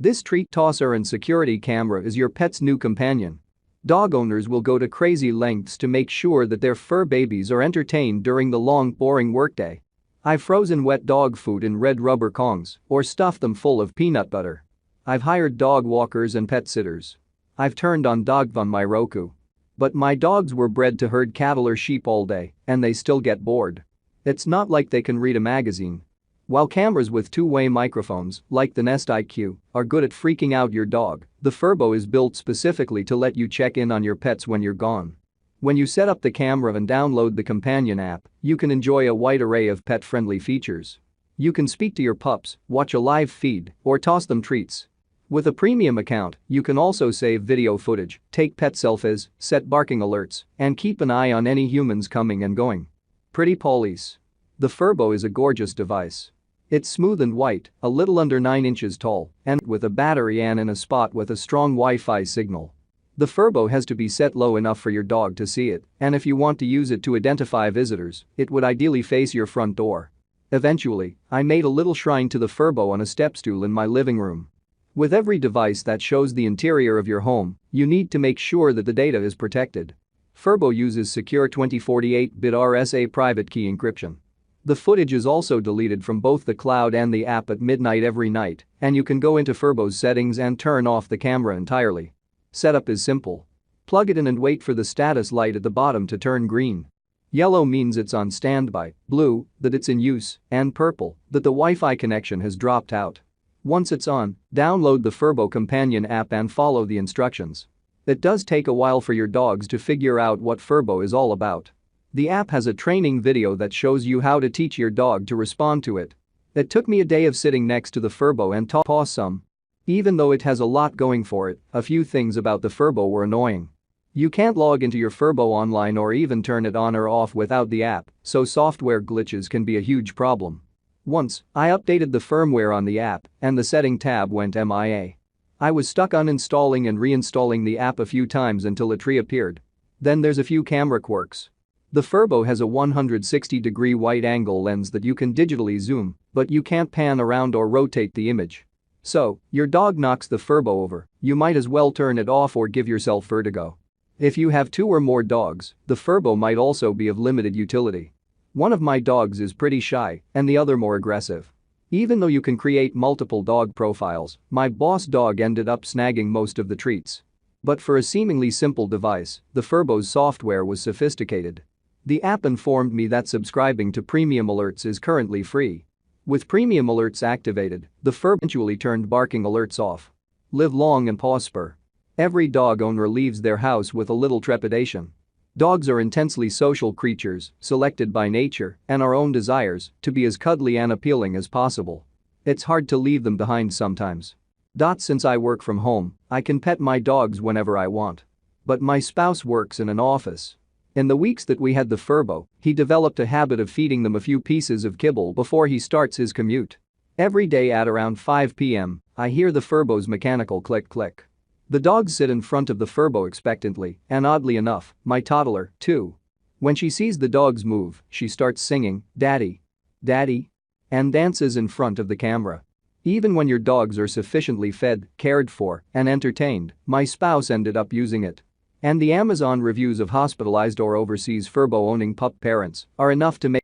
This treat tosser and security camera is your pet's new companion. Dog owners will go to crazy lengths to make sure that their fur babies are entertained during the long, boring workday. I've frozen wet dog food in red rubber Kongs or stuffed them full of peanut butter. I've hired dog walkers and pet sitters. I've turned on Dog on my Roku. But my dogs were bred to herd cattle or sheep all day, and they still get bored. It's not like they can read a magazine. While cameras with two-way microphones, like the Nest IQ, are good at freaking out your dog, the Furbo is built specifically to let you check in on your pets when you're gone. When you set up the camera and download the companion app, you can enjoy a wide array of pet-friendly features. You can speak to your pups, watch a live feed, or toss them treats. With a premium account, you can also save video footage, take pet selfies, set barking alerts, and keep an eye on any humans coming and going. Pretty police. The Furbo is a gorgeous device. It's smooth and white, a little under 9 inches tall, and with a battery and in a spot with a strong Wi-Fi signal. The Furbo has to be set low enough for your dog to see it, and if you want to use it to identify visitors, it would ideally face your front door. Eventually, I made a little shrine to the Furbo on a stepstool in my living room. With every device that shows the interior of your home, you need to make sure that the data is protected. Furbo uses secure 2048-bit RSA private key encryption. The footage is also deleted from both the cloud and the app at midnight every night, and you can go into Furbo's settings and turn off the camera entirely. Setup is simple. Plug it in and wait for the status light at the bottom to turn green. Yellow means it's on standby, blue, that it's in use, and purple, that the Wi-Fi connection has dropped out. Once it's on, download the Furbo companion app and follow the instructions. It does take a while for your dogs to figure out what Furbo is all about. The app has a training video that shows you how to teach your dog to respond to it. It took me a day of sitting next to the Furbo and taught some. Even though it has a lot going for it, a few things about the Furbo were annoying. You can't log into your Furbo online or even turn it on or off without the app, so software glitches can be a huge problem. Once, I updated the firmware on the app, and the setting tab went MIA. I was stuck uninstalling and reinstalling the app a few times until it reappeared. Then there's a few camera quirks. The Furbo has a 160-degree wide-angle lens that you can digitally zoom, but you can't pan around or rotate the image. So, your dog knocks the Furbo over, you might as well turn it off or give yourself vertigo. If you have 2 or more dogs, the Furbo might also be of limited utility. One of my dogs is pretty shy, and the other more aggressive. Even though you can create multiple dog profiles, my boss dog ended up snagging most of the treats. But for a seemingly simple device, the Furbo's software was sophisticated. The app informed me that subscribing to premium alerts is currently free. With premium alerts activated, the Furbo eventually turned barking alerts off. Live long and prosper. Every dog owner leaves their house with a little trepidation. Dogs are intensely social creatures, selected by nature and our own desires to be as cuddly and appealing as possible. It's hard to leave them behind sometimes. Since I work from home, I can pet my dogs whenever I want. But my spouse works in an office. In the weeks that we had the Furbo, he developed a habit of feeding them a few pieces of kibble before he starts his commute. Every day at around 5 p.m., I hear the Furbo's mechanical click-click. The dogs sit in front of the Furbo expectantly, and oddly enough, my toddler, too. When she sees the dogs move, she starts singing, "Daddy, Daddy," and dances in front of the camera. Even when your dogs are sufficiently fed, cared for, and entertained, my spouse ended up using it. And the Amazon reviews of hospitalized or overseas Furbo-owning pup parents are enough to make